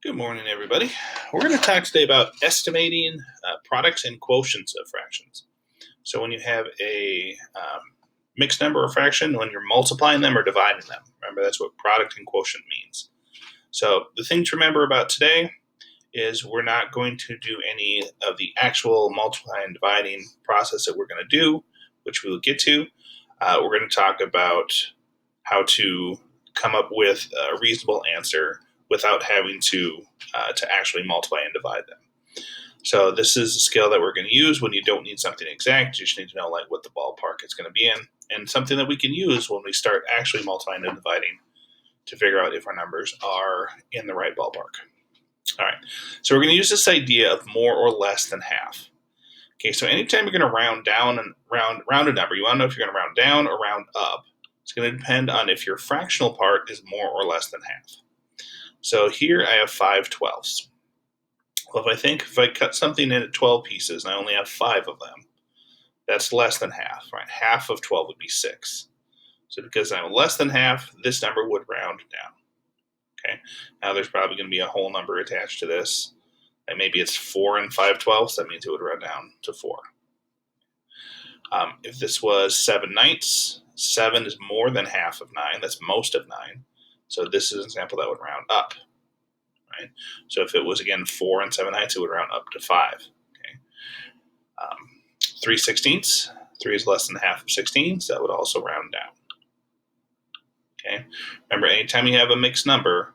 Good morning, everybody. We're going to talk today about estimating products and quotients of fractions. So when you have a mixed number or fraction, when you're multiplying them or dividing them, remember that's what product and quotient means. So the thing to remember about today is we're not going to do any of the actual multiplying and dividing process that we're going to do, which we will get to. We're going to talk about how to come up with a reasonable answer without having to actually multiply and divide them. So this is a scale that we're going to use when you don't need something exact. You just need to know like what the ballpark it's going to be in, and something that we can use when we start actually multiplying and dividing to figure out if our numbers are in the right ballpark. All right, so we're going to use this idea of more or less than half. Okay, so anytime you're going to round down and round a number, you want to know if you're going to round down or round up. It's going to depend on if your fractional part is more or less than half. So here I have 5/12. Well, if I cut something into 12 pieces and I only have 5 of them, that's less than half, right? Half of 12 would be 6. So because I'm less than half, this number would round down. Okay. Now there's probably going to be a whole number attached to this. And maybe it's 4 and 5/12. That means it would round down to 4. If this was 7/9, 7 is more than half of 9. That's most of 9. So this is an example that would round up, right? So if it was, again, 4 and 7/9, it would round up to 5. Okay. 3/16, 3 is less than half of 16, so that would also round down. Okay. Remember, anytime you have a mixed number,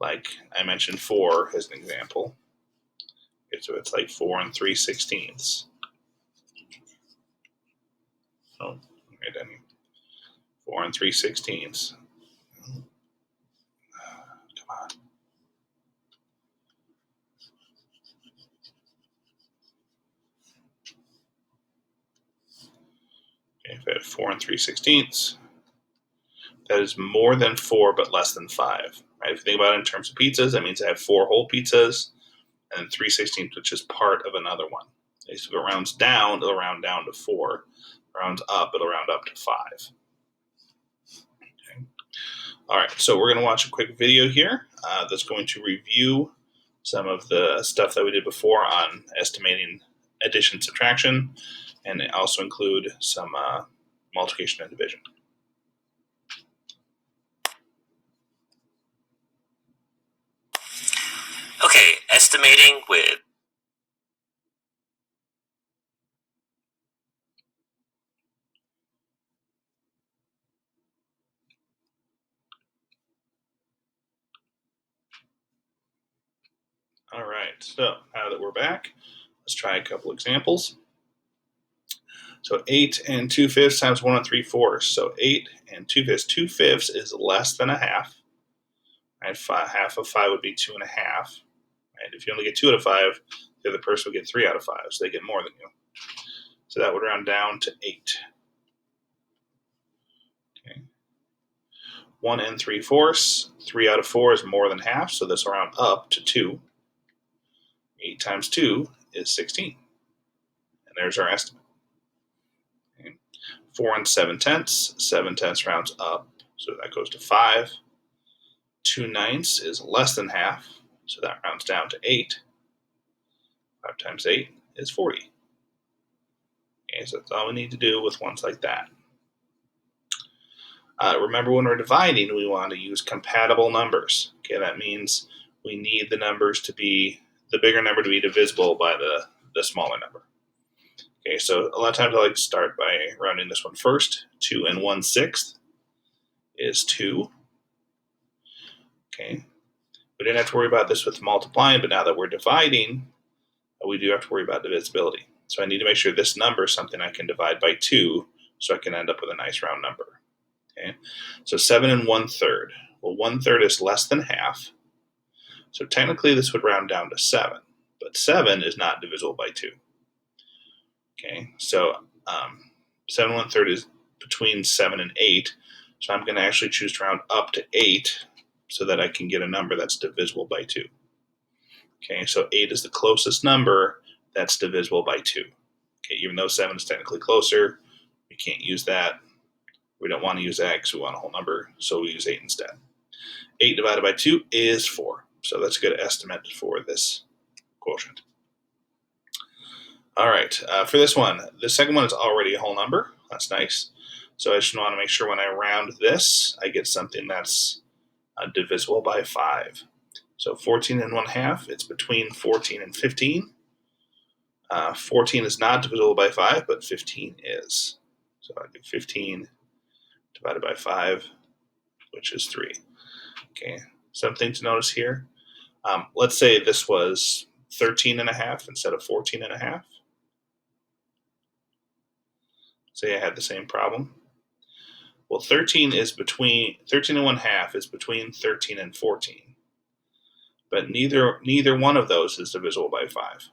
like I mentioned 4 as an example, okay, so it's like 4 and 3/16. Oh, right down here. 4 and 3/16. Come on. Okay, if I have 4 and 3/16, that is more than 4 but less than 5. Right? If you think about it in terms of pizzas, that means I have 4 whole pizzas and then 3/16, which is part of another one. Okay, so if it rounds down, it'll round down to 4. Rounds up, it'll round up to 5. Okay. All right, so we're going to watch a quick video here that's going to review some of the stuff that we did before on estimating addition, subtraction, and also include some multiplication and division. Okay, estimating with All right, so now that we're back, let's try a couple examples. So 8 and 2/5 times 1 and 3/4. So 8 and 2/5. 2/5 is less than a half. Right? Half of 5 would be 2 1/2. Right? If you only get 2 out of 5, the other person would get 3 out of 5, so they get more than you. So that would round down to 8. Okay. 1 and 3/4. 3 out of 4 is more than half, so this will round up to 2. 8 times 2 is 16. And there's our estimate. Okay. 4 and 7/10. 7/10 rounds up, so that goes to 5. 2/9 is less than half, so that rounds down to 8. 5 times 8 is 40. Okay, so that's all we need to do with ones like that. Remember, when we're dividing, we want to use compatible numbers. Okay, that means we need the numbers to be, the bigger number to be divisible by the smaller number. Okay, so a lot of times I like to start by rounding this one first. 2 and 1/6 is 2. Okay, we didn't have to worry about this with multiplying, but now that we're dividing, we do have to worry about divisibility. So I need to make sure this number is something I can divide by 2 so I can end up with a nice round number. Okay, so 7 and 1/3. Well, 1/3 is less than half. So technically this would round down to 7, but 7 is not divisible by 2. Okay, so 7 and 1/3 is between 7 and 8. So I'm going to actually choose to round up to 8 so that I can get a number that's divisible by 2. Okay, so 8 is the closest number that's divisible by 2. Okay, even though 7 is technically closer, we can't use that. We don't want to use that because we want a whole number, so we use 8 instead. 8 divided by 2 is 4. So that's a good estimate for this quotient. All right, for this one, the second one is already a whole number. That's nice. So I just want to make sure when I round this, I get something that's divisible by 5. So 14 and 1/2, it's between 14 and 15. 14 is not divisible by 5, but 15 is. So I do 15 divided by 5, which is 3. Okay, something to notice here. Let's say this was 13.5 instead of 14.5. Say I had the same problem. Well, 13 and 1/2 is between 13 and 14. But neither one of those is divisible by 5.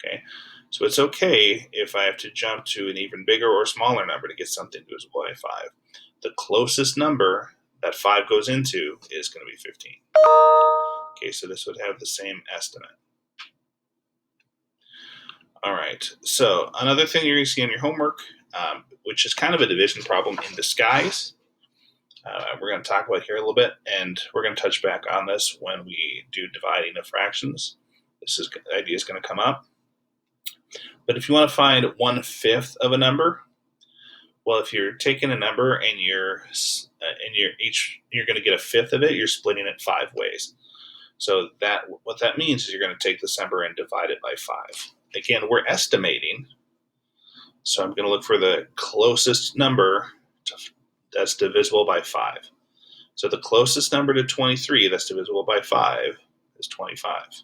Okay, so it's okay if I have to jump to an even bigger or smaller number to get something divisible by 5. The closest number that 5 goes into is going to be 15. Okay, so this would have the same estimate. All right, so another thing you're going to see on your homework, which is kind of a division problem in disguise, we're going to talk about here a little bit, and we're going to touch back on this when we do dividing of fractions. The idea is going to come up. But if you want to find 1/5 of a number, well, if you're taking a number and you're going to get a fifth of it, you're splitting it 5 ways. So what that means is you're going to take this number and divide it by 5. Again, we're estimating, so I'm going to look for the closest number that's divisible by 5. So the closest number to 23 that's divisible by 5 is 25.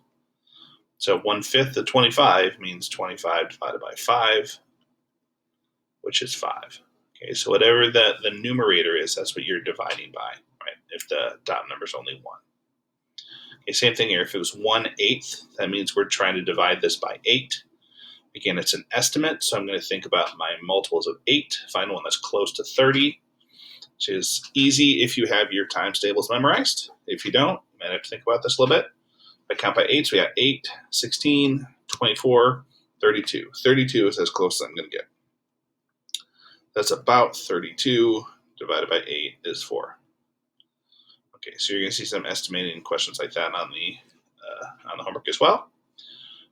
So 1/5 of 25 means 25 divided by 5, which is 5. Okay, so whatever the numerator is, that's what you're dividing by, right? If the dot number is only 1. Okay, same thing here. If it was 1/8, that means we're trying to divide this by 8. Again, it's an estimate, so I'm going to think about my multiples of 8, find one that's close to 30, which is easy if you have your times tables memorized. If you don't, you might have to think about this a little bit. If I count by 8s, we got 8, 16, 24, 32. 32 is as close as I'm going to get. That's about 32 divided by 8 is 4. Okay, so you're going to see some estimating questions like that on the homework as well.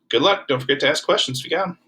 Good luck. Don't forget to ask questions if you got them.